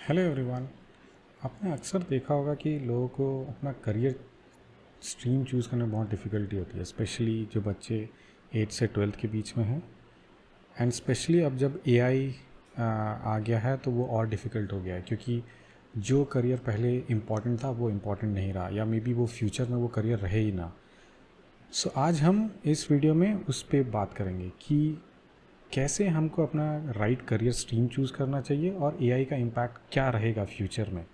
Hello everyone. आपने अक्सर देखा होगा कि लोगों को अपना करियर स्ट्रीम चूज़ करने में बहुत डिफ़िकल्टी होती है, स्पेशली जो बच्चे 8 से 12 के बीच में हैं। एंड स्पेशली अब जब एआई आ गया है तो वो और डिफ़िकल्ट हो गया है, क्योंकि जो करियर पहले इम्पॉर्टेंट था वो इम्पॉर्टेंट नहीं रहा, या मे बी वो फ्यूचर में वो करियर रहे ही ना। सो आज हम इस वीडियो में उस पर बात करेंगे कि कैसे हमको अपना राइट करियर स्ट्रीम चूज़ करना चाहिए और एआई का इम्पैक्ट क्या रहेगा फ्यूचर में,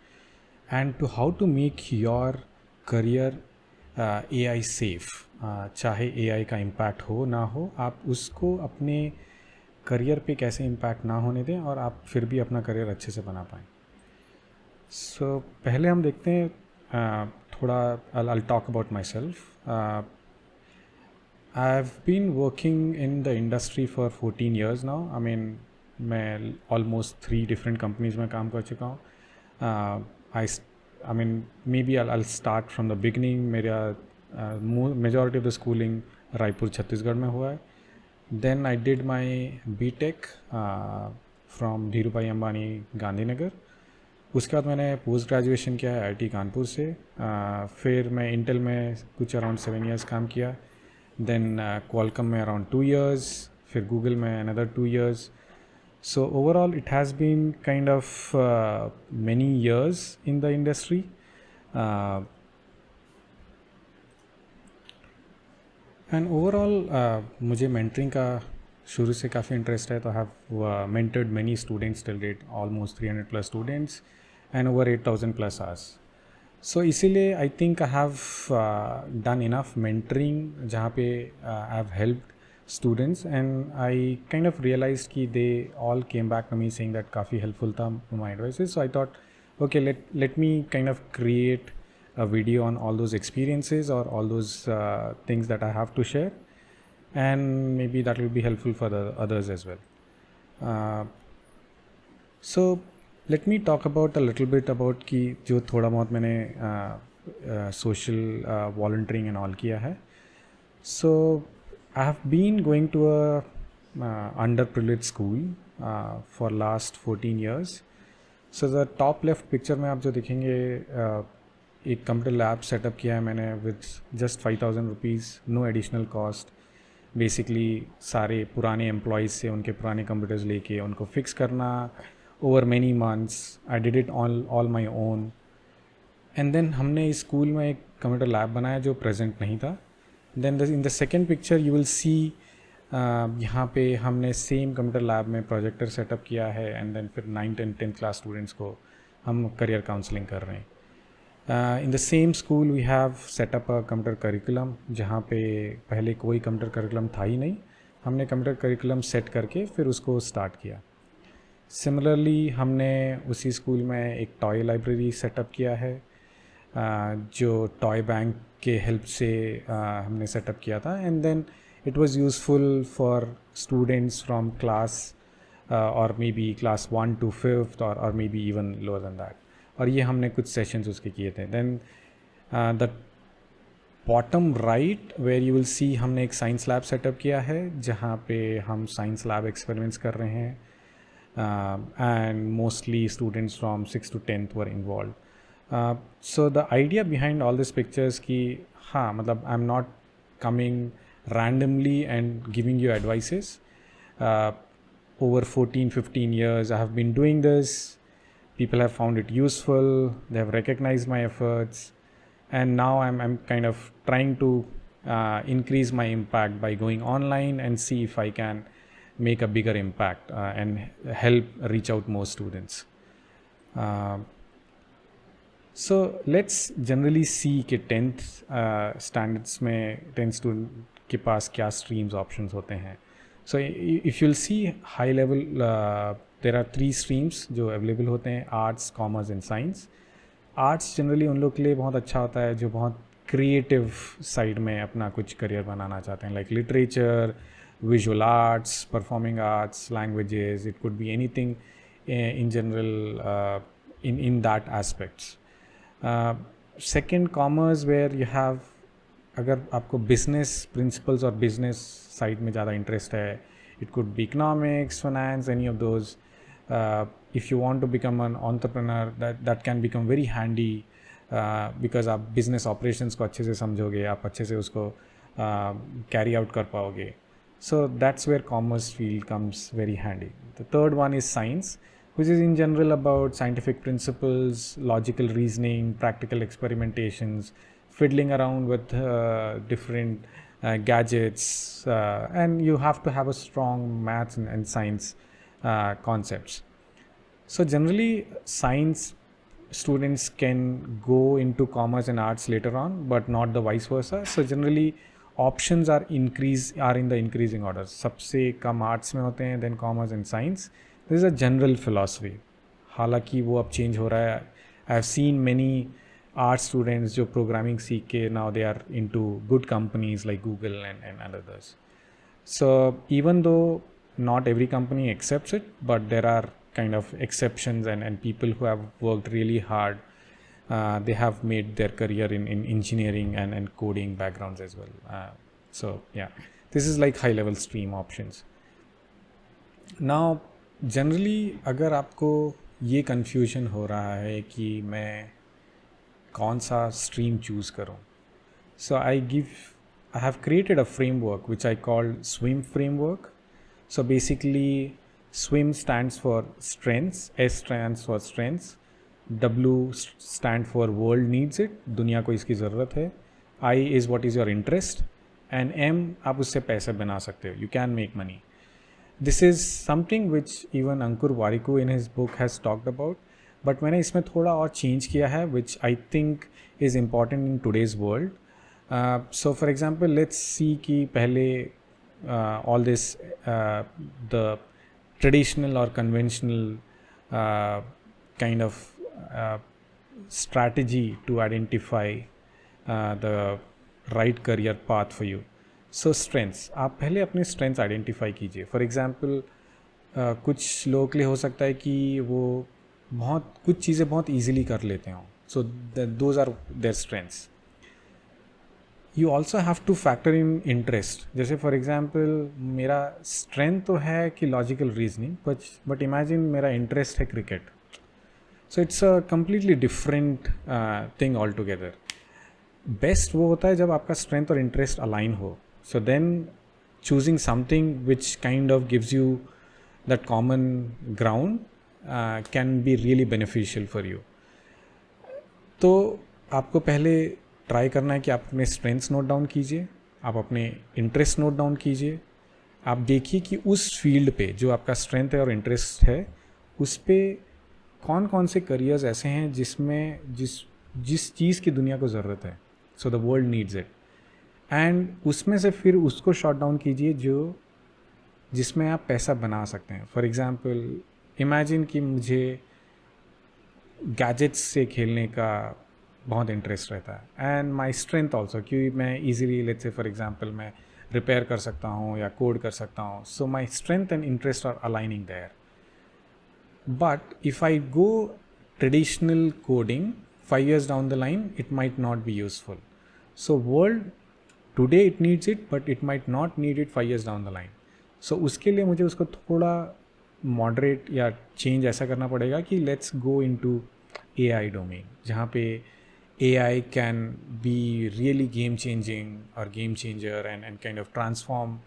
and to how to make your career AI safe. चाहे एआई का इम्पैक्ट हो ना हो, आप उसको अपने करियर पे कैसे इम्पैक्ट ना होने दें और आप फिर भी अपना करियर अच्छे से बना पाएँ। पहले हम देखते हैं थोड़ा। I'll talk about myself. I've been working in the industry for 14 years now. I mean, मैं almost 3 different companies में काम कर चुका हूँ. I mean, maybe I'll start from the beginning. मेरा majority of the schooling Raipur Chhattisgarh में हुआ है. Then I did my B.Tech from Dhirubhai Ambani Gandhinagar. उसके बाद मैंने पोस्ट ग्रेजुएशन किया है आईटी कानपुर से. फिर मैं इंटेल में कुछ अराउंड 7 years काम किया. देन क्वालकॉम में अराउंड 2 years. फिर गूगल में another 2 years. So overall it has been kind of many years in the industry. And overall मुझे mentoring का शुरू से काफ़ी इंटरेस्ट है. तो I have mentored many students till date, almost 300+ students and over 8,000+ hours. So इसीलिए I think I have done enough mentoring, जहाँ पे I have helped students, and I kind of realized कि they all came back to me saying that काफ़ी helpful था my advices. So I thought, okay, let me kind of create a video on all those experiences or all those things that I have to share, and maybe that will be helpful for the others as well. So let me talk about a little bit about कि जो थोड़ा बहुत मैंने social volunteering and all किया है. So I have been going to a underprivileged school for last 14 years. So the top left picture में आप जो देखेंगे, एक कंप्यूटर लैब सेटअप किया है मैंने with just 5,000 rupees, no additional cost. Basically सारे पुराने एम्प्लॉयज़ से उनके पुराने कंप्यूटर्स लेके उनको फिक्स करना over many months. I did it all my own. And then हमने इस स्कूल में एक कंप्यूटर लैब बनाया जो प्रेजेंट नहीं था. Then in the second picture you will see, यहाँ पे हमने सेम कंप्यूटर लैब में प्रोजेक्टर सेटअप किया है. एंड देन फिर 9th and 10th class students को हम करियर काउंसलिंग कर रहे हैं. In the same school we have setup a computer curriculum, जहाँ पे पहले कोई कंप्यूटर करिकुलम था ही नहीं. हमने कंप्यूटर करिकुलम सेट करके फिर उसको स्टार्ट किया. सिमिलरली हमने उसी स्कूल में एक टॉय लाइब्रेरी सेटअप किया है, जो टॉय बैंक के हेल्प से हमने सेटअप किया था. And then it was useful for students from class or maybe class 1 to 5th or maybe even lower than that. और ये हमने कुछ सेशंस उसके किए थे. Then the bottom right where you will see, हमने एक science lab setup किया है जहाँ पे हम साइंस लैब एक्सपेरिमेंट्स कर रहे हैं. And mostly students from 6th to 10th were involved. So the idea behind all these pictures कि हाँ, मतलब I'm not coming randomly and giving you advices. Over 14-15 years I have been doing this. People have found it useful. They have recognized my efforts, and now I'm kind of trying to increase my impact by going online and see if I can make a bigger impact and help reach out more students. So let's generally see कि 10th standards में 10th student के पास क्या streams options होते हैं. So if you'll see high level, there are 3 streams जो available होते हैं: arts, commerce and science. arts generally उन लोग के लिए बहुत अच्छा होता है जो बहुत creative side में अपना कुछ career बनाना चाहते हैं, like literature, visual arts, performing arts, languages. It could be anything in general in that aspects. Second, commerce, where you have, अगर आपको business principles और business side में ज़्यादा interest है, it could be economics, finance, any of those. if you want to become an entrepreneur, that can become very handy, because आप business operations को अच्छे से समझोगे, आप अच्छे से उसको carry out कर पाओगे. So that's where commerce field comes very handy. The third one is science, which is in general about scientific principles, logical reasoning, practical experimentations, fiddling around with different gadgets, and you have to have a strong maths and science concepts. So generally science students can go into commerce and arts later on, but not the vice versa. So generally options are in the increasing order. सबसे कम arts में होते हैं, then commerce and science. This is a general philosophy. हालांकि वो अब change हो रहा है. I have seen many art students जो programming सीख के now they are into good companies like Google and others. So even though not every company accepts it, but there are kind of exceptions and people who have worked really hard. They have made their career in engineering and coding backgrounds as well. So yeah, this is like high level stream options. Now generally अगर आपको ये confusion हो रहा है कि मैं कौन सा stream choose करूँ, so I have created a framework which I call SWIM framework. So basically SWIM stands for strengths, S stands for strengths, W stand for world needs it, दुनिया को इसकी ज़रूरत है, I is what is your interest, and M आप उससे पैसे बना सकते हो, you can make money. This is something which even Ankur Warikoo in his book has talked about, but मैंने इसमें थोड़ा और change किया है, which I think is important in today's world. So for example, let's see कि पहले all this the traditional or conventional kind of strategy to identify the right career path for you. So strengths, आप पहले अपने strengths identify कीजिए. For example, कुछ लोगों के लिए हो सकता है कि वो कुछ चीज़ें बहुत easily कर लेते हों. So those are their strengths. You also have to factor in interest. जैसे for example मेरा strength तो है कि logical reasoning, but imagine मेरा interest है cricket. So it's a completely different thing altogether. Best वो होता है जब आपका strength और interest align हो. So then choosing something which kind of gives you that common ground can be really beneficial for you. तो आपको पहले ट्राई करना है कि आप अपने स्ट्रेंथ्स नोट डाउन कीजिए, आप अपने इंटरेस्ट नोट डाउन कीजिए. आप देखिए कि उस फील्ड पे जो आपका स्ट्रेंथ है और इंटरेस्ट है उस पे कौन कौन से करियर्स ऐसे हैं जिसमें जिस चीज़ की दुनिया को ज़रूरत है. So the world needs it, and उसमें से फिर उसको शॉट डाउन कीजिए जिसमें आप पैसा बना सकते हैं. फॉर एग्ज़ाम्पल इमेजिन कि मुझे गैजेट्स से खेलने का बहुत इंटरेस्ट रहता है, एंड माई स्ट्रेंथ ऑल्सो, क्योंकि मैं easily let's say for example मैं रिपेयर कर सकता हूँ या कोड कर सकता हूँ. So my strength and interest are aligning there. But if I go traditional coding 5 years down the line, it might not be useful. So world today it needs it, but it might not need it 5 years down the line. So उसके लिए मुझे उसको थोड़ा moderate या change ऐसा करना पड़ेगा कि let's go into AI domain, जहाँ पे AI can be really game changing or game changer and kind of transform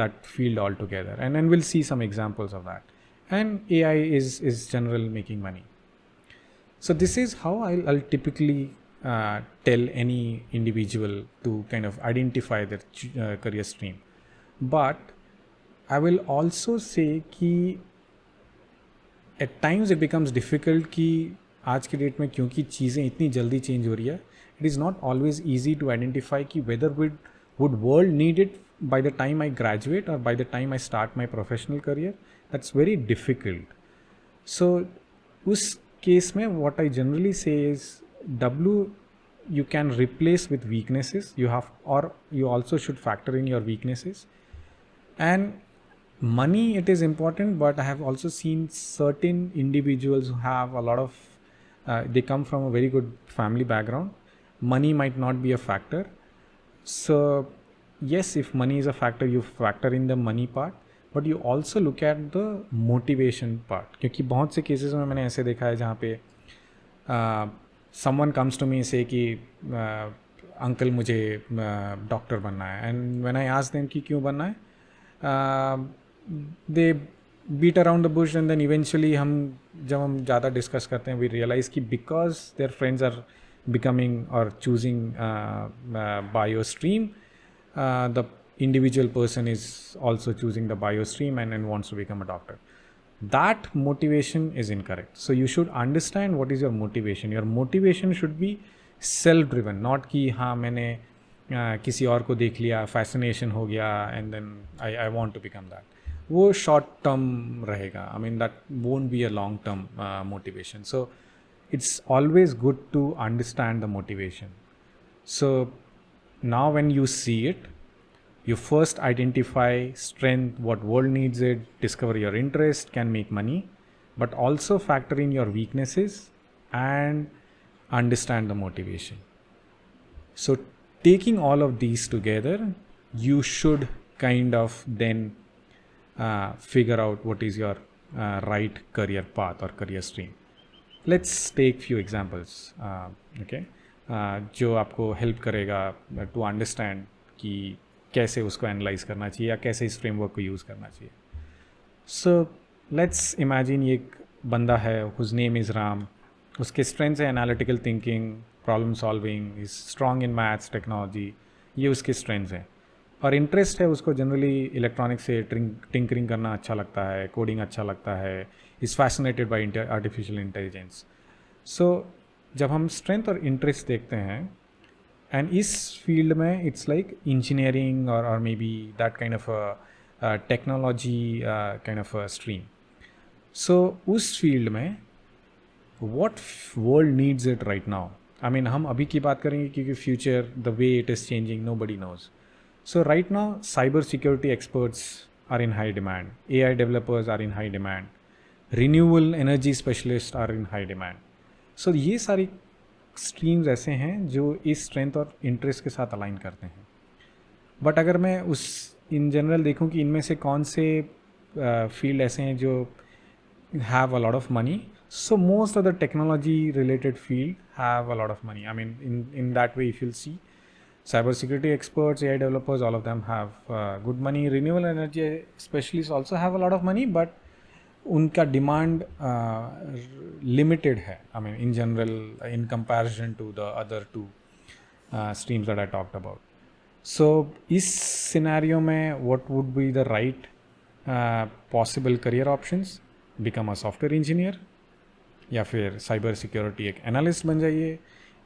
that field altogether. And then we'll see some examples of that. And AI is general making money. So this is how I'll typically tell any individual to kind of identify their career stream. But I will also say कि at times it becomes difficult कि आज के date में क्योंकि चीज़ें इतनी जल्दी change हो रही है, it is not always easy to identify कि whether would world need it by the time I graduate or by the time I start my professional career. That's very difficult. So उस case में what I generally say is W you can replace with weaknesses. You also should factor in your weaknesses. And money, it is important, but I have also seen certain individuals who have a lot of they come from a very good family background. Money might not be a factor. So yes, if money is a factor, you factor in the money part, but you also look at the motivation part, क्योंकि बहुत से cases में मैंने ऐसे देखा है जहाँ पे समवन कम्स टू मी से कि अंकल मुझे डॉक्टर बनना है, and when I ask them कि क्यों बनना है, they beat around the bush, and then eventually जब हम ज़्यादा डिस्कस करते हैं वी रियलाइज़ कि because their friends are becoming or choosing bio stream, the individual person is also choosing the bio stream and wants to become a doctor. That motivation is incorrect. So you should understand what is your motivation. Your motivation should be self driven, not कि हाँ मैंने किसी और को देख लिया, fascination हो गया and then I want to become that. वो short term रहेगा. I mean that won't be a long term motivation. So it's always good to understand the motivation. So now when you see it, you first identify strength, what world needs it, discover your interest, can make money, but also factor in your weaknesses and understand the motivation. So taking all of these together, you should kind of then figure out what is your right career path or career stream. Let's take few examples, okay, जो आपको help करेगा to understand कि कैसे उसको analyse करना चाहिए या कैसे इस फ्रेमवर्क को यूज़ करना चाहिए. सो लेट्स इमेजिन ये एक बंदा है, हुज नेम इज़ राम. उसके स्ट्रेंथ्स है analytical thinking, problem solving, is strong in maths, technology, ये उसके स्ट्रेंथ्स हैं. और इंटरेस्ट है उसको जनरली इलेक्ट्रॉनिक्स से टिंकरिंग करना अच्छा लगता है, कोडिंग अच्छा लगता है, is fascinated by artificial intelligence. So जब हम स्ट्रेंथ और इंटरेस्ट देखते हैं एंड इस फील्ड में it's like engineering or maybe that kind of technology kind of stream. So उस फील्ड में what world needs it right now? I mean हम अभी की बात करेंगे क्योंकि future the way it is changing nobody knows. So right now cyber security experts are in high demand, AI developers are in high demand, renewable energy specialists are in high demand. So ये सारी streams ऐसे हैं जो इस strength और interest के साथ align करते हैं. But अगर मैं उस in general देखूं कि इनमें से कौन से field ऐसे हैं जो have a lot of money, so most of the technology related field have a lot of money. I mean in that way if you'll see cybersecurity experts, AI developers, all of them have good money. Renewable energy specialists also have a lot of money, but उनका demand limited है. I mean in general in comparison to the other two streams that I talked about. So इस scenario में what would be the right possible career options? Become a software engineer, या फिर cyber security एक analyst बन जाइए,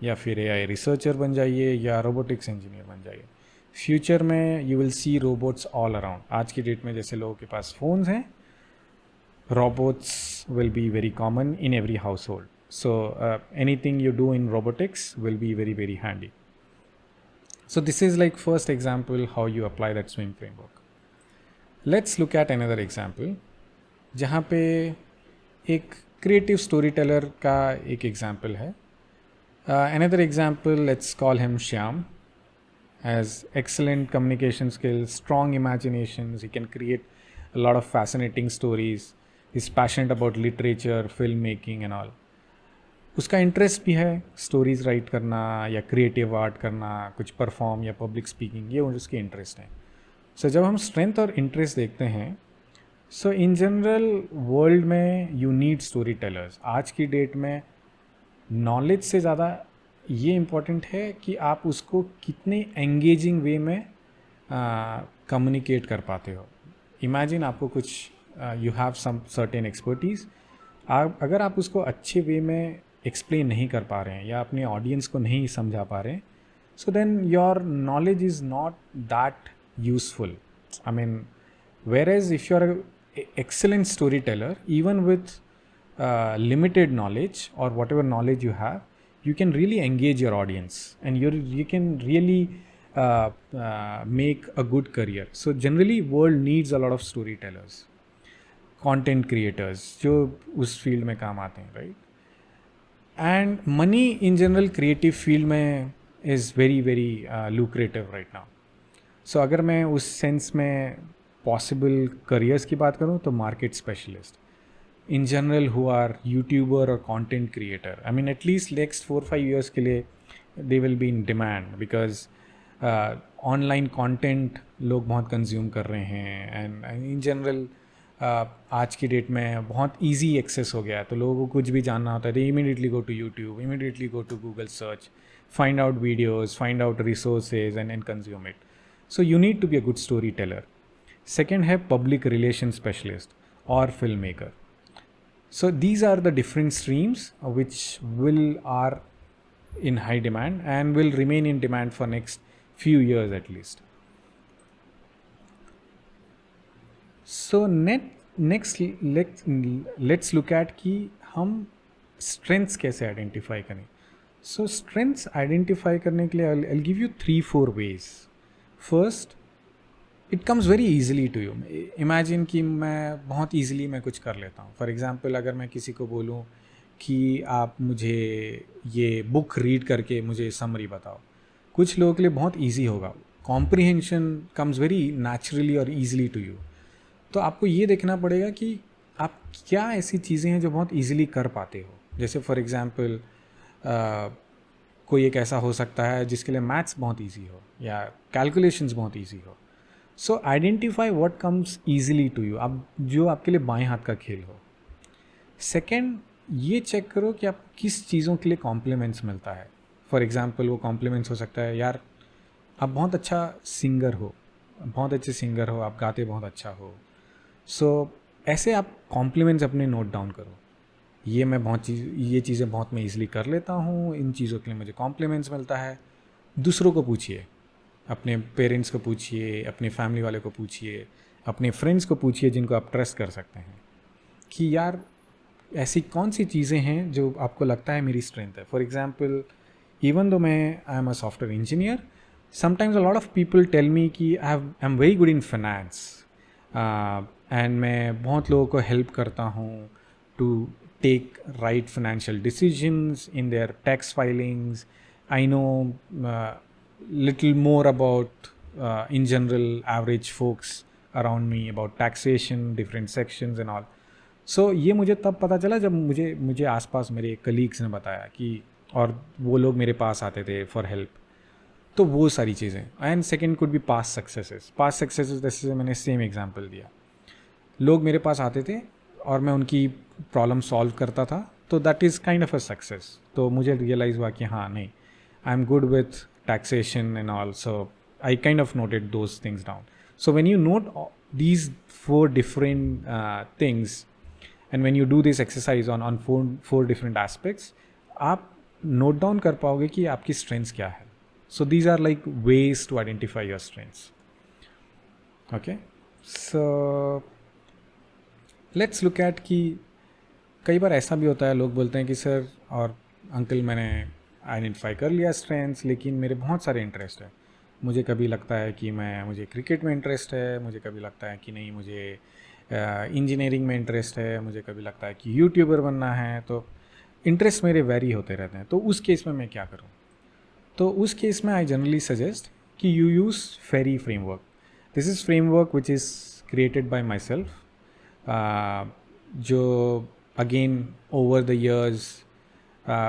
या फिर AI researcher बन जाइए, या रोबोटिक्स इंजीनियर बन जाइए. फ्यूचर में you will C robots all around. आज की डेट में जैसे लोगों के पास फ़ोन्स हैं, robots will be very common in every house hold. So anything you do in robotics will be very very handy. So this is like first example how you apply that swing framework. Let's look at another example जहाँ पे एक creative story teller का एक example है. Another example, let's call him Shyam. Has excellent communication skills, strong imaginations, he can create a lot of fascinating stories, is passionate about literature, film making and all. उसका interest भी है stories right करना या creative art करना, कुछ perform या public speaking, ये उसके इंटरेस्ट हैं. सो जब हम स्ट्रेंथ और इंटरेस्ट देखते हैं, सो इन जनरल वर्ल्ड में यू नीड स्टोरी टेलर्स. आज की डेट में नॉलेज से ज़्यादा ये इम्पॉर्टेंट है कि आप उसको कितने एंगेजिंग वे में कम्युनिकेट कर पाते हो. इमेजिन आपको कुछ you have some certain expertise, अगर आप उसको अच्छे वे में एक्सप्लेन नहीं कर पा रहे हैं या अपने ऑडियंस को नहीं समझा पा रहे हैं, so then your knowledge is not that useful. I mean whereas if you are a excellent storyteller, even with limited knowledge or whatever knowledge you have, you can really engage your audience and you can really make a good career. So generally world needs a lot of storytellers, content creators जो उस field में काम आते हैं, right? And money in general creative field में is very very lucrative right now. So अगर मैं उस sense में पॉसिबल करियर्स की बात करूँ तो market specialist, in general who are YouTuber or content creator. I mean, at least next 4-5 years के लिए they will be in demand because online content लोग बहुत consume कर रहे हैं and in general आज की डेट में बहुत easy access हो गया है, तो लोगों को कुछ भी जानना होता है they immediately go to YouTube, immediately go to Google search, find out videos, find out resources and consume it. So you need to be a good storyteller. Second है public relation specialist or filmmaker. So these are the different streams which are in high demand and will remain in demand for next few years at least. So next let's look at कि हम strengths कैसे identify करें. So strengths identify करने के लिए I'll give you 3-4 ways. First, it comes very easily to you. Imagine कि मैं बहुत ईजिली मैं कुछ कर लेता हूँ. फॉर एग्ज़ाम्पल अगर मैं किसी को बोलूँ कि आप मुझे ये बुक रीड करके मुझे समरी बताओ, कुछ लोगों के लिए बहुत ईजी होगा. कॉम्प्रिहेंशन कम्स वेरी नेचुरली और ईजिली टू यू. तो आपको ये देखना पड़ेगा कि आप क्या ऐसी चीज़ें हैं जो बहुत ईजिली कर पाते हो. जैसे फॉर एग्ज़ाम्पल कोई एक ऐसा हो सकता है जिसके लिए मैथ्स बहुत ईजी हो या कैलकुलेशंस बहुत ईजी हो. So identify what comes easily to you, अब जो आपके लिए बाएं हाथ का खेल हो. सेकेंड, ये चेक करो कि आप किस चीज़ों के लिए कॉम्प्लीमेंट्स मिलता है. फॉर एग्ज़ाम्पल वो कॉम्प्लीमेंट्स हो सकता है यार आप बहुत अच्छा सिंगर हो, बहुत अच्छे सिंगर हो, आप गाते बहुत अच्छा हो. सो ऐसे आप कॉम्प्लीमेंट्स अपने नोट डाउन करो. ये चीज़ें बहुत मैं ईजिली कर लेता हूँ, इन चीज़ों के लिए मुझे कॉम्प्लीमेंट्स मिलता है. दूसरों को पूछिए, अपने पेरेंट्स को पूछिए, अपने फैमिली वाले को पूछिए, अपने फ्रेंड्स को पूछिए जिनको आप ट्रस्ट कर सकते हैं कि यार ऐसी कौन सी चीज़ें हैं जो आपको लगता है मेरी स्ट्रेंथ है. फॉर एग्ज़ाम्पल इवन दो मैं I am a software engineer, sometimes a lot of people tell me कि I am very good in finance and मैं बहुत लोगों को हेल्प करता हूँ to take right financial decisions in their tax filings. I know little more about in general average folks around me about taxation, different sections and all. So ये मुझे तब पता चला जब मुझे आसपास मेरे कलीग्स ने बताया कि, और वो लोग मेरे पास आते थे फॉर हेल्प. तो वो सारी चीज़ें. And second could be past successes. जैसे मैंने सेम एग्जांपल दिया, लोग मेरे पास आते थे और मैं उनकी प्रॉब्लम सॉल्व करता था, तो that is kind of a success. तो मुझे रियलाइज़ हुआ कि हाँ नहीं, I am good with taxation and all. So I kind of noted those things down. So when you note these 4 different things and when you do this exercise on four different aspects, आप note down कर पाओगे कि आपकी strengths क्या है. So these are like ways to identify your strengths. Okay, so let's look at कि कई बार ऐसा भी होता है, लोग बोलते हैं कि सर और अंकल मैंने आइडेंटिफाई कर लिया स्ट्रेंथ्स, लेकिन मेरे बहुत सारे इंटरेस्ट है. मुझे कभी लगता है कि मुझे क्रिकेट में इंटरेस्ट है, मुझे कभी लगता है कि नहीं मुझे इंजीनियरिंग में इंटरेस्ट है, मुझे कभी लगता है कि यूट्यूबर बनना है. तो इंटरेस्ट मेरे वेरी होते रहते हैं. तो उस केस में मैं क्या करूँ? तो उस केस में आई जनरली सजेस्ट कि you use ferry framework. This is framework which is created by myself, जो अगेन ओवर द ईयर्स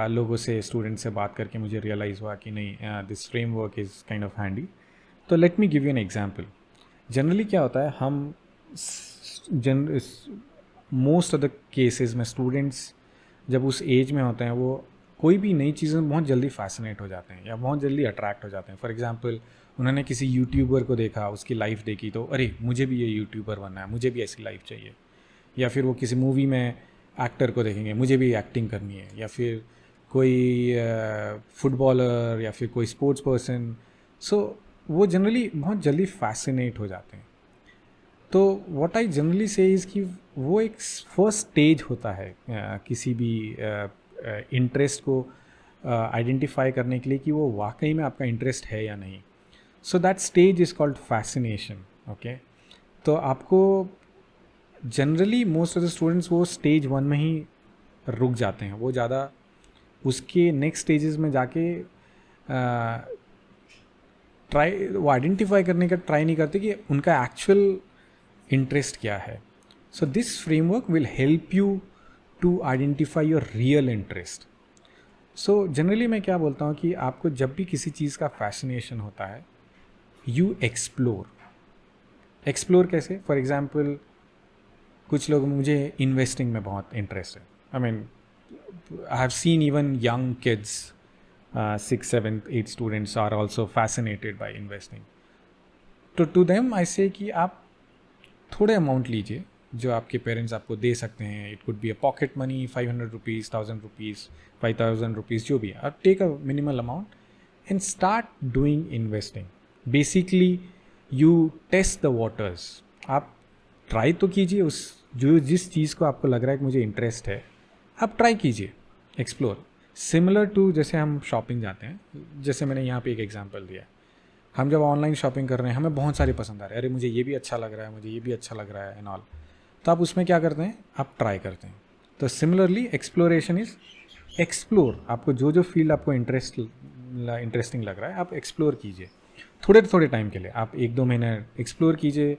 लोगों से, स्टूडेंट से बात करके मुझे रियलाइज़ हुआ कि नहीं, this framework is kind of handy. तो let me give you an example. Generally क्या होता है, हम मोस्ट ऑफ द केसेस में स्टूडेंट्स जब उस एज में होते हैं वो कोई भी नई चीज़ में बहुत जल्दी फैसिनेट हो जाते हैं या बहुत जल्दी अट्रैक्ट हो जाते हैं. फॉर एग्जांपल उन्होंने किसी यूट्यूबर को देखा, उसकी लाइफ देखी, तो अरे मुझे भी ये यूट्यूबर बनना है, मुझे भी ऐसी लाइफ चाहिए. या फिर वो किसी मूवी में एक्टर को देखेंगे, मुझे भी एक्टिंग करनी है. या फिर कोई फुटबॉलर या फिर कोई स्पोर्ट्स पर्सन. सो वो जनरली बहुत जल्दी फैसिनेट हो जाते हैं. तो व्हाट आई जनरली से इज़ कि वो एक फर्स्ट स्टेज होता है किसी भी इंटरेस्ट को आइडेंटिफाई करने के लिए कि वो वाकई में आपका इंटरेस्ट है या नहीं. So that stage is called fascination. Okay, तो आपको generally most of the students वो स्टेज 1 में ही रुक जाते हैं. वो ज़्यादा उसके नेक्स्ट स्टेजेस में जाके वो आइडेंटिफाई करने का ट्राई नहीं करते कि उनका एक्चुअल इंटरेस्ट क्या है. So this framework will help you to identify your real interest. So generally मैं क्या बोलता हूँ कि आपको जब भी किसी चीज़ का फैसिनेशन होता है, यू एक्सप्लोर. कैसे? फॉर एग्ज़ाम्पल, कुछ लोग, मुझे इन्वेस्टिंग में बहुत इंटरेस्ट है. I mean, I have seen even young kids, 6th 7th 8th students are also fascinated by investing. तो टू देम आई से कि आप थोड़े अमाउंट लीजिए जो आपके पेरेंट्स आपको दे सकते हैं. It could be a pocket money, 500 rupees, 1000 rupees, 5000 rupees, जो भी है. आप take a minimal amount and start doing investing. Basically you test the waters. आप ट्राई तो कीजिए, जिस चीज़ को आपको लग रहा है कि मुझे इंटरेस्ट है, आप ट्राई कीजिए, एक्सप्लोर. सिमिलर टू जैसे हम शॉपिंग जाते हैं, जैसे मैंने यहाँ पे एक एग्जांपल दिया. हम जब ऑनलाइन शॉपिंग कर रहे हैं, हमें बहुत सारे पसंद आ रहे हैं, अरे मुझे ये भी अच्छा लग रहा है, मुझे ये भी अच्छा लग रहा है एंड ऑल. तो आप उसमें क्या करते हैं? आप ट्राई करते हैं. तो सिमिलरली एक्सप्लोरेशन इज़ एक्सप्लोर. आपको जो जो फील्ड आपको इंटरेस्टिंग लग रहा है, आप एक्सप्लोर कीजिए थोड़े थोड़े टाइम के लिए. आप 1-2 महीने एक्सप्लोर कीजिए,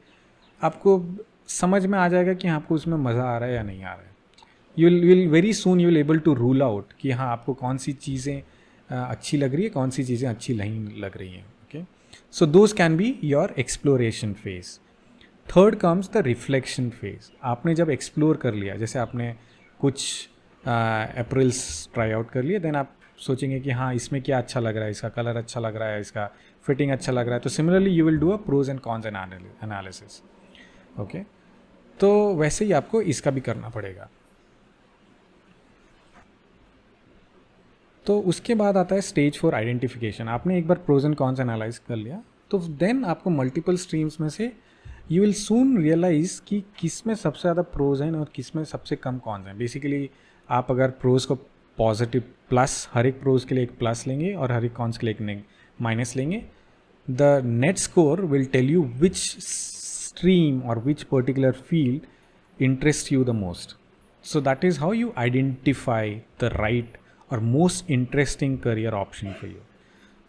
आपको समझ में आ जाएगा कि आपको उसमें मज़ा आ रहा है या नहीं आ रहा है. You will very soon you will able to rule out कि हाँ, आपको कौन सी चीज़ें अच्छी लग रही है, कौन सी चीज़ें अच्छी नहीं लग रही हैं. Okay, so those can be your exploration phase. Third comes the reflection phase. आपने जब एक्सप्लोर कर लिया, जैसे आपने कुछ अप्रैल्स ट्राई आउट कर लिए, देन आप सोचेंगे कि हाँ, इसमें क्या अच्छा लग रहा है, इसका कलर अच्छा लग रहा है, इसका फिटिंग अच्छा लग रहा है. तो similarly you will do a pros and cons analysis. Okay, तो वैसे ही आपको इसका भी करना पड़ेगा. तो उसके बाद आता है स्टेज 4 आइडेंटिफिकेशन. आपने एक बार प्रोज एंड कॉन्स एनालाइज कर लिया, तो देन आपको मल्टीपल स्ट्रीम्स में से यू विल सून रियलाइज़ कि किस में सबसे ज़्यादा प्रोज हैं और किस में सबसे कम कॉन्स हैं. बेसिकली आप अगर प्रोज को पॉजिटिव प्लस, हर एक प्रोज के लिए एक प्लस लेंगे और हर एक कॉन्स के लिए एक माइनस लेंगे, the net score will tell you which stream और which particular field interest you the most. So that is how you identify the right or most interesting career option for you.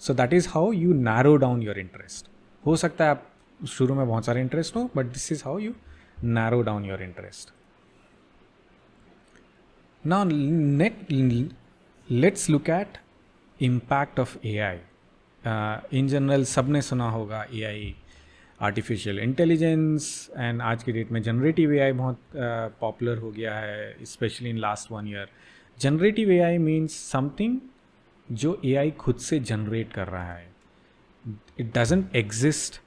So that is how you narrow down your interest. हो सकता है आप शुरू में बहुत सारे interest हो, but this is how you narrow down your interest. Now let's look at impact of AI. In general सबने सुना होगा AI, आर्टिफिशियल इंटेलिजेंस, एंड आज की डेट में जनरेटिव AI बहुत पॉपुलर हो गया है, specially in last 1 year. Generative AI means something जो AI खुद से जनरेट कर रहा है. It doesn't exist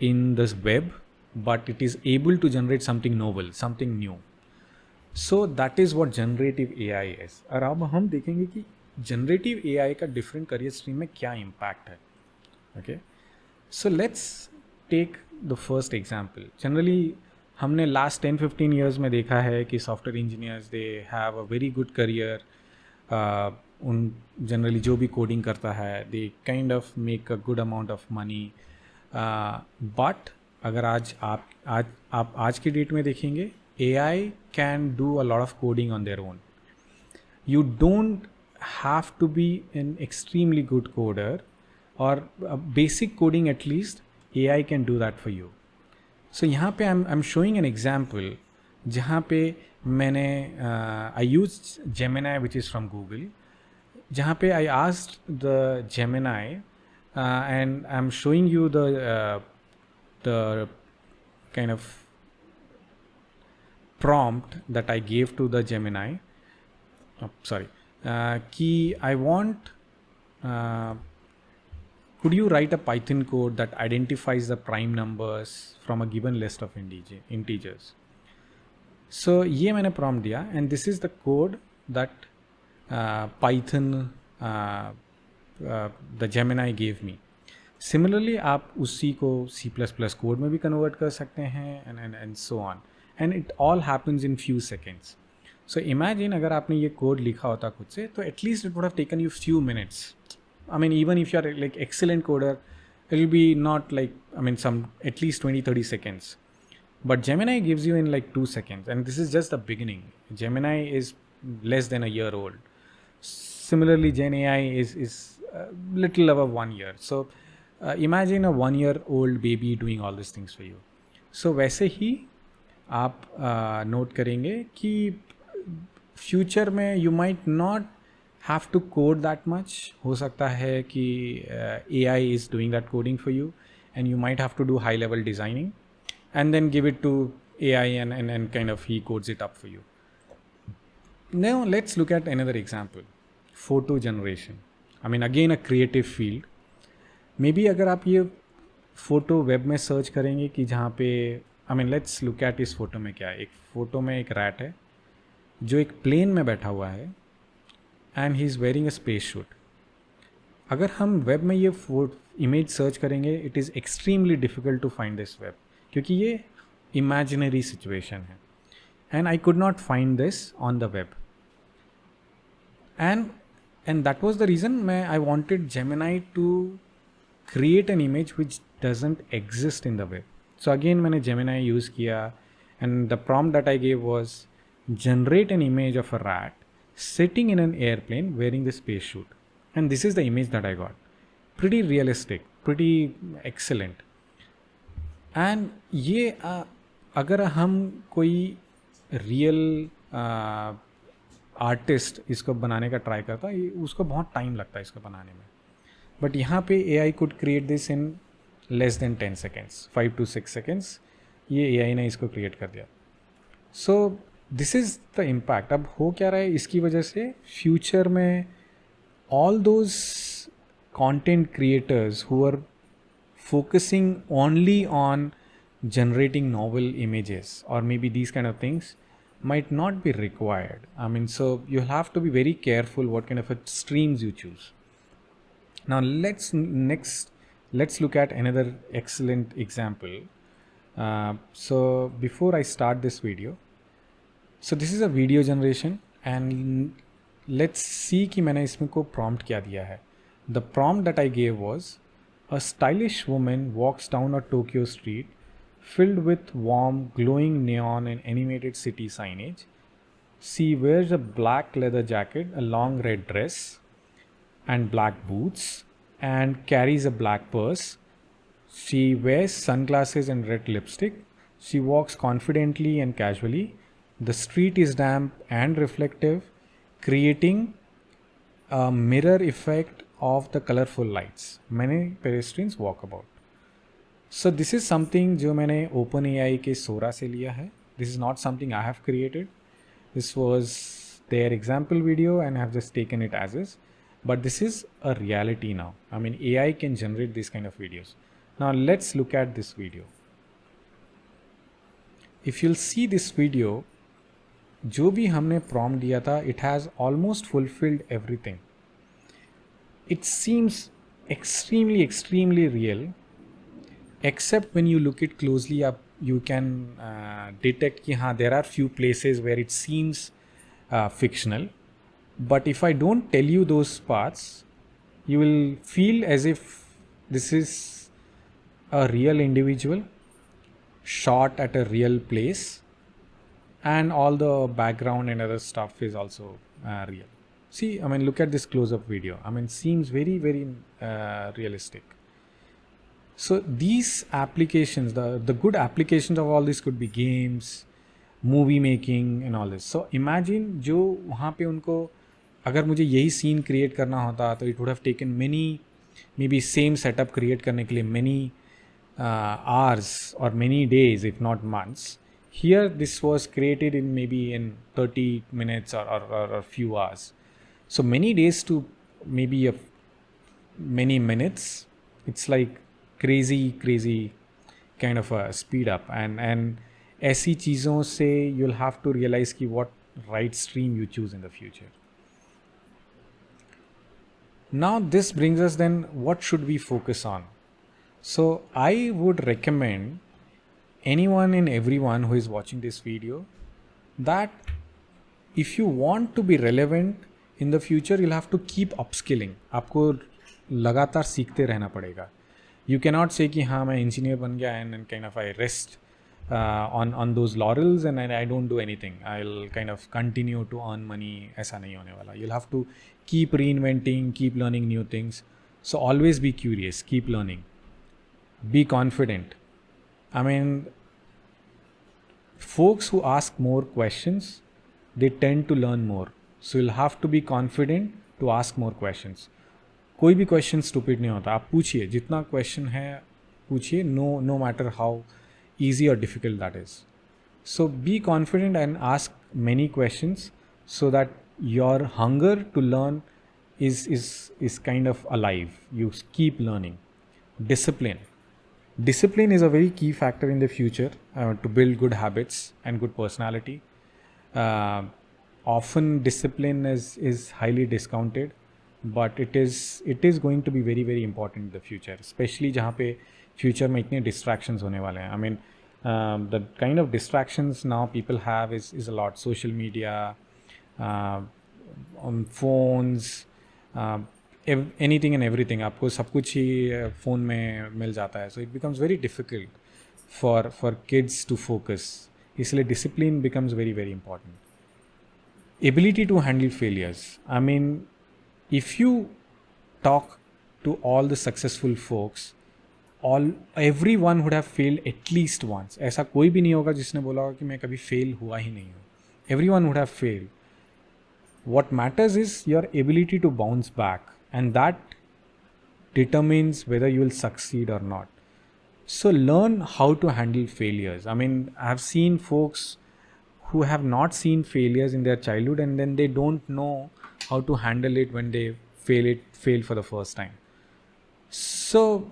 in this web, but it is able to generate something novel, something new. So that is what generative AI is. और अब हम देखेंगे कि जनरेटिव AI का डिफरेंट करियर स्ट्रीम में क्या इम्पैक्ट है. Okay, so let's take the first example. Generally हमने लास्ट 10-15 ईयर्स में देखा है कि software engineers they have a very good career. उन जनरली जो भी कोडिंग करता है, they kind of make a good amount of money. But अगर आप आज की डेट में देखेंगे, AI can do a lot of coding on their own. You don't have to be an extremely good coder, or basic coding at least AI can do that for you. So यहाँ पे I'm showing an example जहाँ पे मैंने I used Gemini, which is from Google, जहाँ पे I asked the Gemini and I'm showing you the kind of prompt that I gave to the Gemini. कि I want, could you write a Python code that identifies the prime numbers from a given list of integers. So ये मैंने prompt दिया, and this is the code that Python the Gemini gave me. Similarly आप उसी को C++ code में भी convert कर सकते हैं and so on, and it all happens in few seconds. So imagine अगर आपने ये कोड लिखा होता खुद से, तो at least it would have taken you few minutes. I mean, even if you are like excellent coder, it will be not like, I mean, some at least 20-30 seconds. But Gemini gives you in like 2 seconds, and this is just the beginning. Gemini is less than a year old. Similarly, Gen AI is little above 1 year. So imagine a 1-year-old baby doing all these things for you. सो वैसे ही आप note करेंगे कि future में you might not have to code that much. हो सकता है कि AI is doing that coding for you and you might have to do high level designing and then give it to AI and kind of he codes it up for you. Now let's look at another example. Photo generation. I mean again a creative field. Maybe अगर आप ये photo web में search करेंगे कि जहाँ पे I mean let's look at इस photo में क्या है. एक फ़ोटो में एक रैट है जो एक प्लेन में बैठा हुआ है and he is wearing a space suit. अगर हम वेब में ये इमेज सर्च करेंगे it is extremely difficult to find this web क्योंकि ये इमेजिनरी सिचुएशन है and I could not find this on the web. And that was the reason मैं I wanted Gemini to create an image which doesn't exist in the web. So again मैंने Gemini use किया and the prompt that I gave was generate an image of a rat sitting in an airplane wearing the space suit. And this is the image that I got. Pretty realistic, pretty excellent. And ये अगर हम कोई real artist इसको बनाने का try करता है उसको बहुत टाइम लगता है इसको बनाने में. बट यहाँ पे AI could create this in less than 10 seconds, 5 to 6 seconds. ये AI ने इसको create कर दिया. So this is the impact. अब हो क्या रहा है इसकी वजह से फ्यूचर में all those content creators who are focusing only on generating novel images or maybe these kind of things might not be required. I mean, so you have to be very careful what kind of streams you choose. Now let's look at another excellent example. So before I start this video, so this is a video generation and let's see कि मैंने इसमें को prompt क्या दिया है. The prompt that I gave was a stylish woman walks down a Tokyo street filled with warm glowing neon and animated city signage. She wears a black leather jacket, a long red dress and black boots and carries a black purse. She wears sunglasses and red lipstick. She walks confidently and casually. The street is damp and reflective, creating a mirror effect of the colorful lights. Many pedestrians walk about. So this is something जो मैंने OpenAI के Sora से लिया है. This is not something I have created. This was their example video and I have just taken it as is. But this is a reality now. I mean, AI can generate these kind of videos. Now let's look at this video. If you'll see this video, जो भी हमने prompt दिया था, it has almost fulfilled everything. It seems extremely real, except when you look it closely up, you can detect कि हाँ, there are few places where it seems fictional. But if I don't tell you those parts, you will feel as if this is a real individual shot at a real place and all the background and other stuff is also real. See, I mean, look at this close-up video. I mean, seems very realistic. So these applications, the good applications of all this could be games, movie making and all this. So imagine जो वहाँ पे उनको अगर मुझे यही scene create करना होता तो it would have taken many may be same setup create करने के लिए many hours or many days if not months. Here this was created in maybe in 30 minutes or few hours. So many days to maybe many minutes. It's like crazy kind of a speed up and ऐसी चीज़ों से you'll have to realize कि what right stream you choose in the future. Now this brings us then what should we focus on? So I would recommend anyone and everyone who is watching this video that if you want to be relevant in the future you'll have to keep upskilling. आपको लगातार सीखते रहना पड़ेगा. You cannot say कि हाँ मैं engineer बन गया and kind of I rest on those laurels and I don't do anything. I'll kind of continue to earn money. ऐसा नहीं होने वाला. You'll have to keep reinventing, keep learning new things. So always be curious, keep learning. Be confident. I mean, folks who ask more questions, they tend to learn more. So you'll have to be confident to ask more questions. कोई भी question stupid नहीं होता, आप पूछिए, जितना question है पूछिए, no matter how easy or difficult that is. So be confident and ask many questions so that your hunger to learn is kind of alive. You keep learning. Discipline is a very key factor in the future to build good habits and good personality. Often discipline is highly discounted, but it is going to be very very important in the future, especially जहाँ पे future में इतने distractions होने वाले हैं. I mean, the kind of distractions now people have is a lot. Social media, on phones, anything and everything. आपको सब कुछ ही फ़ोन में मिल जाता है. So it becomes very difficult for kids to focus. इसलिए discipline becomes very very important. Ability to handle failures. I mean, if you talk to all the successful folks, everyone would have failed at least once. ऐसा कोई भी नहीं होगा जिसने बोला होगा कि मैं कभी फेल हुआ ही नहीं हूँ. Everyone would have failed. What matters is your ability to bounce back, and that determines whether you will succeed or not. So learn how to handle failures. I mean, I have seen folks who have not seen failures in their childhood, and then they don't know how to handle it when they fail for the first time. So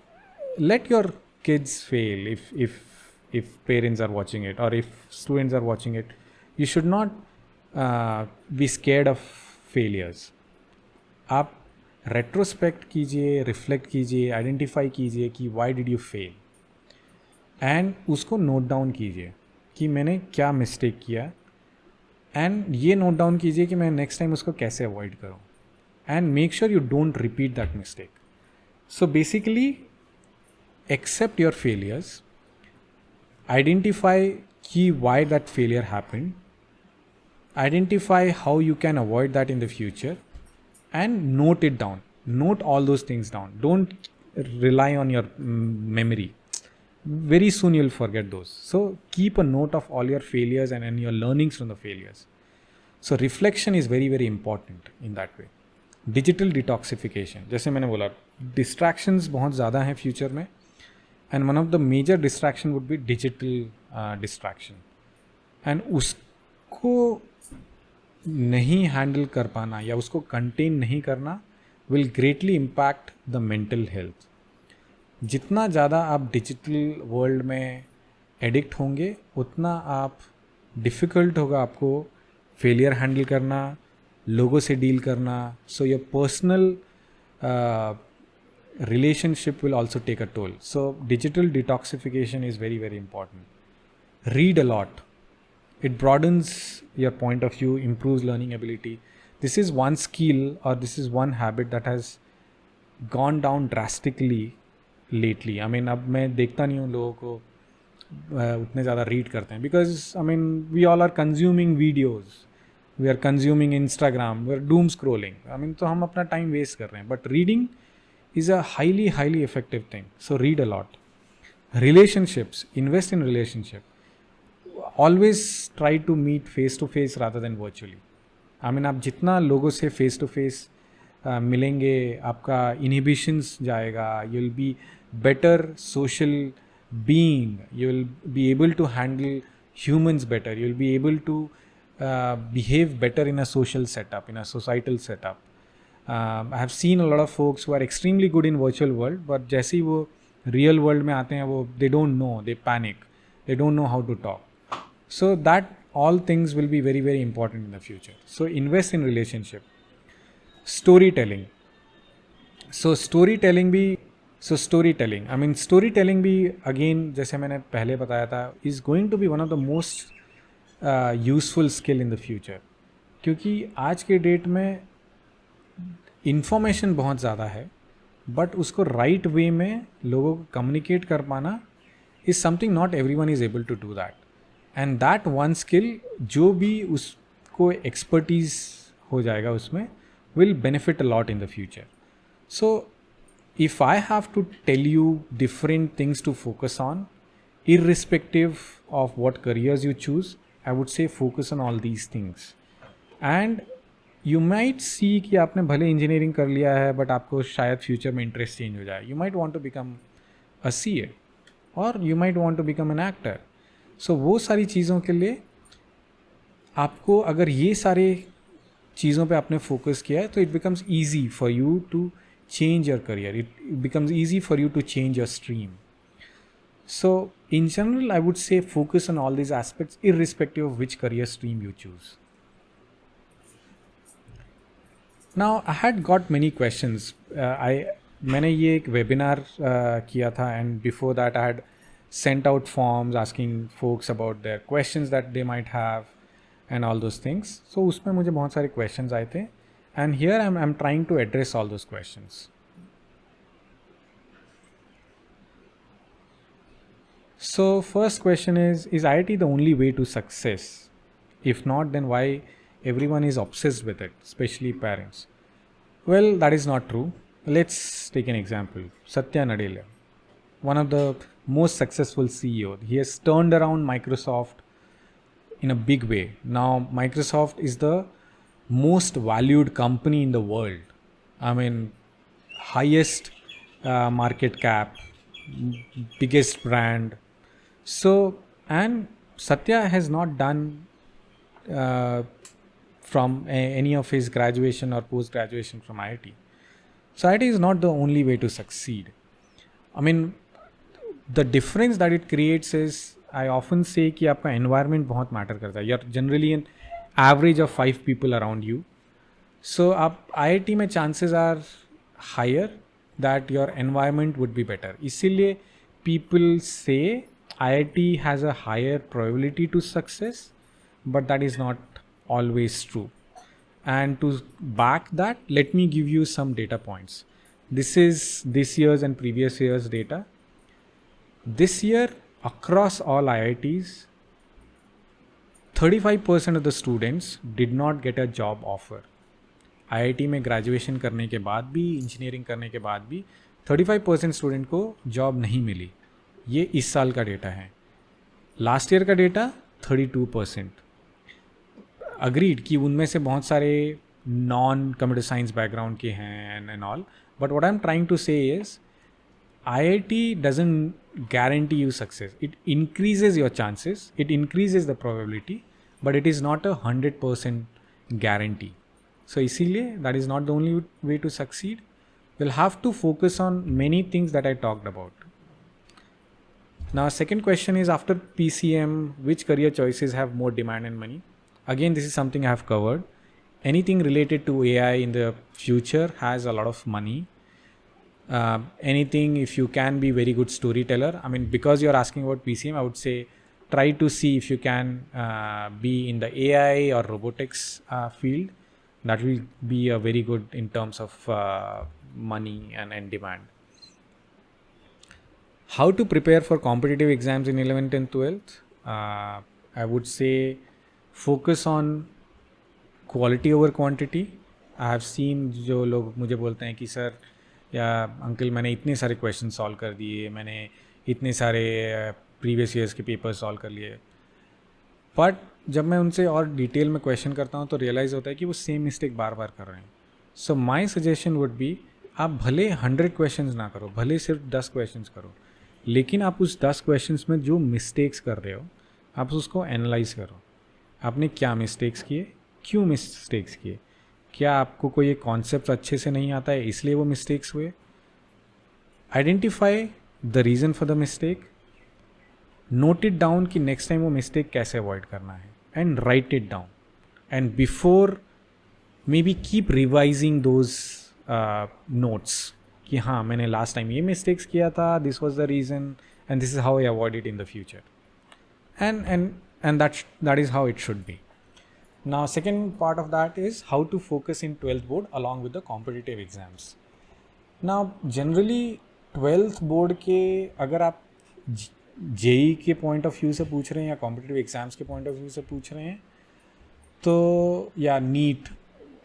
let your kids fail if parents are watching it, or if students are watching it. You should not be scared of failures. आप retrospect कीजिए, reflect कीजिए, identify कीजिए कि why did you fail, and उसको note down कीजिए कि मैंने क्या mistake किया, and ये note down कीजिए कि मैं next time उसको कैसे avoid करूँ, and make sure you don't repeat that mistake. So basically, accept your failures, identify why that failure happened, identify how you can avoid that in the future, and note it down. Note all those things down. Don't rely on your memory. Very soon you'll forget those. So keep a note of all your failures and your learnings from the failures. So reflection is very very important in that way. Digital detoxification, जैसे मैंने बोला, distractions बहुत ज़्यादा हैं future में, and one of the major distraction would be digital distraction, and उसको नहीं handle कर पाना या उसको contain नहीं करना will greatly impact the mental health. जितना ज़्यादा आप डिजिटल वर्ल्ड में एडिक्ट होंगे, उतना आप डिफ़िकल्ट होगा आपको फेलियर हैंडल करना, लोगों से डील करना. So your personal relationship will also take a toll. So digital detoxification is very very important. Read a lot. It broadens your point of view, improves learning ability. This is one skill, or this is one habit that has gone down drastically lately. I mean, अब मैं देखता नहीं हूँ लोगों को उतने ज़्यादा read करते हैं, because I mean we all are consuming videos, we are consuming Instagram, we are doom scrolling. I mean, तो हम अपना टाइम वेस्ट कर रहे हैं. But reading is a highly effective thing. So read a lot. Relationships, invest in relationship. Always try to meet face to face rather than virtually. I mean, आप जितना लोगों से face to face मिलेंगे, आपका inhibitions जाएगा, you will be better social being, you will be able to handle humans better, you will be able to behave better in a social setup, in a societal setup. I have seen a lot of folks who are extremely good in virtual world, but जैसे ही वो real world में आते हैं, वो they don't know, they panic, they don't know how to talk. So that all things will be very very important in the future. So invest in relationship. Storytelling. So storytelling I mean storytelling भी again जैसे मैंने पहले बताया था, is going to be one of the most useful skill in the future. क्योंकि आज के date में इंफॉर्मेशन बहुत ज़्यादा है, बट उसको राइट वे में लोगों को कम्युनिकेट कर पाना is something not everyone is able to do that. And that one skill, जो भी उसको एक्सपर्टीज हो जाएगा उसमें, will benefit a lot in the future. So if I have to tell you different things to focus on, irrespective of what careers you choose, I would say focus on all these things. And you might see कि आपने भले engineering कर लिया है but आपको शायद future में interest change हो जाए. You might want to become a CA और you might want to become an actor. So वो सारी चीज़ों के लिए आपको अगर ये सारे चीज़ों पे आपने फोकस किया है तो it becomes easy for you to change your career. It becomes easy for you to change your stream. So in general, I would say focus on all these aspects irrespective of which career stream you choose. Now I had got many questions. मैंने ये एक webinar किया था, and before that I had sent out forms asking folks about their questions that they might have and all those things. So उसमें मुझे बहुत सारे questions आए थे. And here I'm trying to address all those questions. So first question is IIT the only way to success? If not, then why everyone is obsessed with it, especially parents? Well, that is not true. Let's take an example. Satya Nadella, one of the most successful CEO. He has turned around Microsoft in a big way. Now Microsoft is the most valued company in the world. I mean, highest market cap, biggest brand. So, and Satya has not done from any of his graduation or post graduation from IIT. So IIT is not the only way to succeed. I mean, the difference that it creates is, I often say कि आपका environment बहुत matter करता है. You're generally an average of 5 people around you. So आप IIT में chances are higher that your environment would be better. इसीलिए people say IIT has a higher probability to success, but that is not always true. And to back that, let me give you some data points. This is this year's and previous year's data. This year, across all IITs, 35% of the students did not get a job offer. IIT में graduation करने के बाद भी, engineering करने के बाद भी 35% student को जॉब नहीं मिली. ये इस साल का डेटा है. लास्ट ईयर का डेटा 32%. अग्रीड कि उनमें से बहुत सारे नॉन कंप्यूटर साइंस बैकग्राउंड के हैं and all, but what I am trying to say is IIT doesn't guarantee you success. It increases your chances, it increases the probability, but it is not a 100% guarantee. So इसीलिए that is not the only way to succeed. We'll have to focus on many things that I talked about. Now second question is, after PCM, which career choices have more demand and money? Again, this is something I have covered. Anything related to AI in the future has a lot of money. Anything, if you can be very good storyteller, I mean, because you're asking about PCM, I would say try to see if you can be in the AI or robotics field. That will be a very good in terms of money and demand. How to prepare for competitive exams in 11th and 12th? I would say focus on quality over quantity. I have seen जो लोग मुझे बोलते हैं कि sir या uncle मैंने इतने सारे क्वेश्चन सॉल्व कर दिए, मैंने इतने सारे प्रीवियस ईयर्स के पेपर सॉल्व कर लिए, बट जब मैं उनसे और डिटेल में क्वेश्चन करता हूँ तो रियलाइज़ होता है कि वो सेम मिस्टेक बार बार कर रहे हैं. सो माई सजेशन वुड बी, आप भले 100 क्वेश्चन ना करो, भले सिर्फ 10 क्वेश्चन करो, लेकिन आप उस 10 क्वेश्चन में जो मिस्टेक्स कर रहे हो आप उसको एनालाइज करो. आपने क्या मिस्टेक्स किए, क्यों मिस्टेक्स किए, क्या आपको कोई एक कॉन्सेप्ट अच्छे से नहीं आता है इसलिए वो मिस्टेक्स हुए. Identify the reason for the mistake, note it down कि नेक्स्ट टाइम वो मिस्टेक कैसे अवॉइड करना है, and right it down. And before may be keep revising those notes कि हाँ मैंने लास्ट टाइम ये मिस्टेक्स किया था, this was the reason and this is how I avoid it in the future. And that is how it should be. Now second part of that is how to focus in 12th board along with the competitive exams. Now generally 12th board के अगर आप JEE के point of view से पूछ रहे हैं या competitive exams के पॉइंट ऑफ व्यू से पूछ रहे हैं तो, या NEET,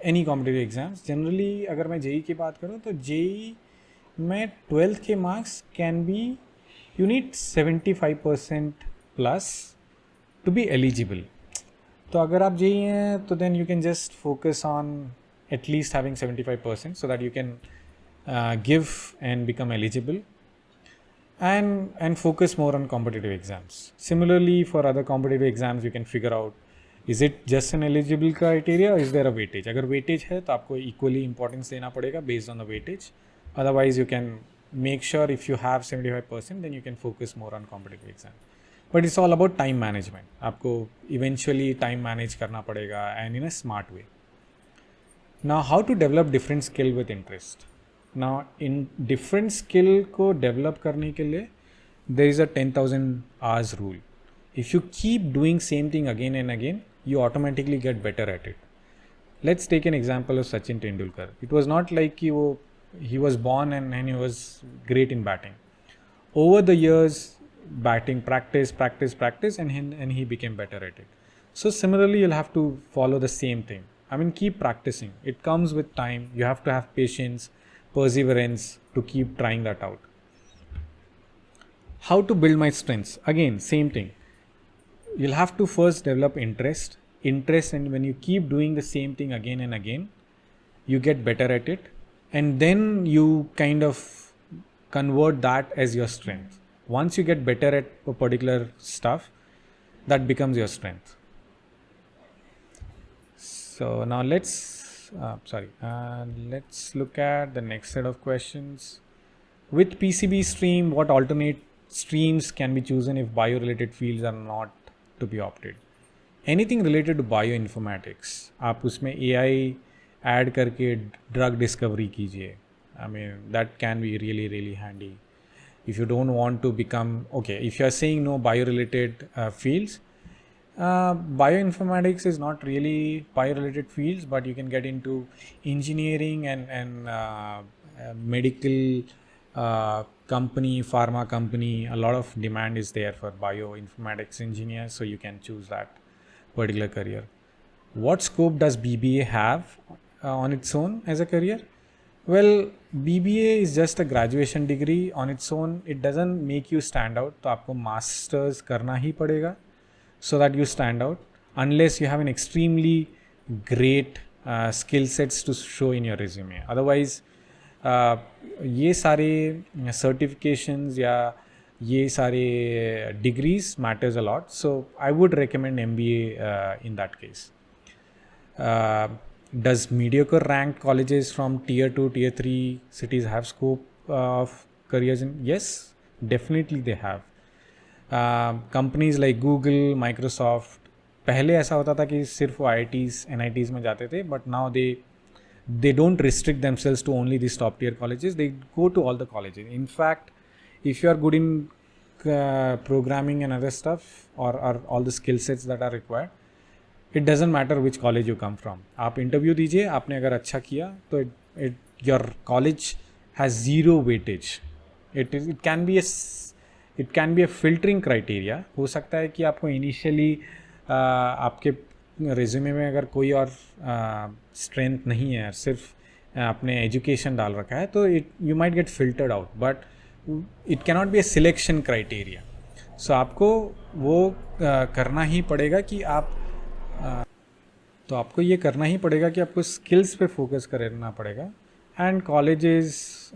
any competitive exams, generally अगर मैं JEE की बात करूँ तो JEE में 12th के marks can be you need 75% plus to be eligible. तो अगर आप JEE हैं तो then you can just focus on at least having 75% so that you can give and become eligible, and focus more on competitive exams. Similarly, for other competitive exams you can figure out, is it just an eligible criteria or is there a weightage? अगर weightage है तो आपको equally importance देना पड़ेगा based on the weightage. Otherwise you can make sure if you have 75% then you can focus more on competitive exam. But it's all about time management. आपको eventually time manage करना पड़ेगा and in a smart way. Now how to develop different skill with interest? Now in different skill को develop करने के लिए there is a 10,000 hours rule. If you keep doing same thing again and again, you automatically get better at it. Let's take an example of Sachin Tendulkar. It was not like he was born and he was great in batting. Over the years, batting practice, and he became better at it. So similarly, you'll have to follow the same thing. I mean, keep practicing. It comes with time. You have to have patience, perseverance to keep trying that out. How to build my strengths? Again, same thing. You'll have to first develop interest, and when you keep doing the same thing again and again, you get better at it, and then you kind of convert that as your strength. Once you get better at a particular stuff, that becomes your strength. So now let's look at the next set of questions. With PCB stream, what alternate streams can be chosen if bio-related fields are not to be opted? Anything related to bioinformatics, आप उसमें AI add करके drug discovery कीजिए. I mean, that can be really, really handy. If you don't want to become, if you are saying no bio-related fields, bioinformatics is not really bio-related fields, but you can get into engineering and medical company, pharma company. A lot of demand is there for bioinformatics engineers, so you can choose that particular career. What scope does BBA have on its own as a career? Well, BBA is just a graduation degree on its own. It doesn't make you stand out. तो आपको masters करना ही पड़ेगा so that you stand out, unless you have an extremely great skill sets to show in your resume. Otherwise, ये सारे certifications या ये सारे degrees matters a lot. So I would recommend MBA in that case. Does mediocre ranked colleges from tier 2, tier 3 cities have scope of careers in? Yes, definitely they have. Companies like Google, Microsoft, पहले ऐसा होता था कि सिर्फ वो IITs, NITs में जाते थे, but now they don't restrict themselves to only these top tier colleges. They go to all the colleges. In fact, if you are good in programming and other stuff, or all the skill sets that are required, it doesn't matter which college you come from. आप interview दीजिए, आपने अगर अच्छा किया तो your college has zero weightage. It can be a filtering criteria. हो सकता है कि आपको इनिशियली आपके रेज्यूमे में अगर कोई और स्ट्रेंथ नहीं है, सिर्फ आपने एजुकेशन डाल रखा है, तो you might get filtered out, but it cannot be a selection criteria. So आपको वो करना ही पड़ेगा कि आपको ये करना ही पड़ेगा कि आपको स्किल्स पे फोकस करना पड़ेगा. And colleges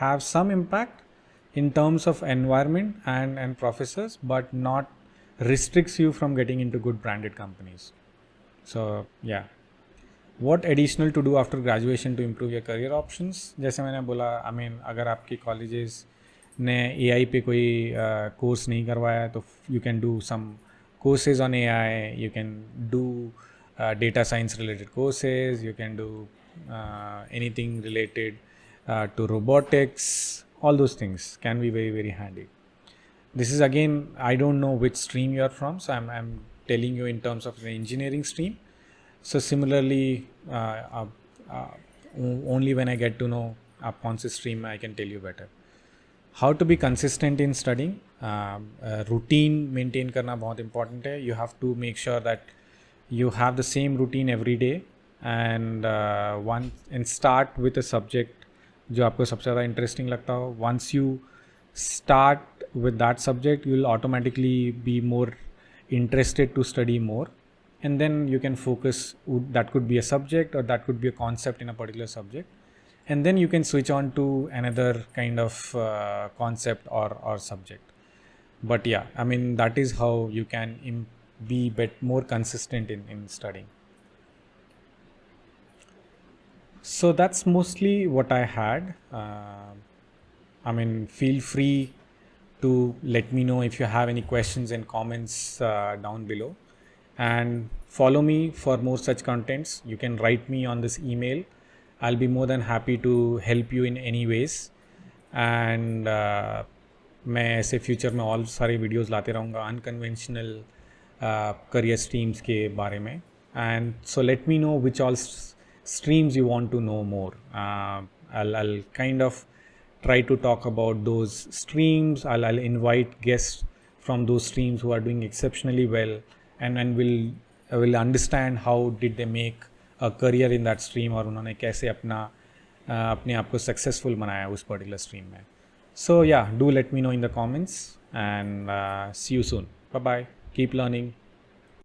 have some impact in terms of environment and professors, but not restricts you from getting into good branded companies. So yeah, what additional to do after graduation to improve your career options? जैसे मैंने बोला, I mean, अगर आपकी colleges ने AI पे कोई course नहीं करवाया है तो you can do some courses on AI, you can do data science related courses, you can do anything related to robotics. All those things can be very, very handy. This is again, I don't know which stream you are from, so I'm telling you in terms of the engineering stream. So similarly, only when I get to know आप कौन से stream I can tell you better. How to be consistent in studying? Routine maintain करना बहुत important है. You have to make sure that you have the same routine every day, and start with a subject जो आपको सबसे ज़्यादा interesting लगता हो. Once you start with that subject, you'll automatically be more interested to study more, and then you can focus. That could be a subject or that could be a concept in a particular subject, and then you can switch on to another kind of concept or subject. But yeah, I mean, that is how you can be bit more consistent in studying. So that's mostly what I had. I mean, feel free to let me know if you have any questions and comments down below. And follow me for more such contents. You can write me on this email. I'll be more than happy to help you in any ways. And मैं ऐसे future में और सारे videos लाते रहूँगा unconventional career streams के बारे में. And so let me know which all streams you want to know more. I'll kind of try to talk about those streams. I'll invite guests from those streams who are doing exceptionally well, and then will understand how did they make a career in that stream, और उन्होंने कैसे अपने आप को successful बनाया उस particular stream में. So yeah, do let me know in the comments, and see you soon. Bye bye. Keep learning.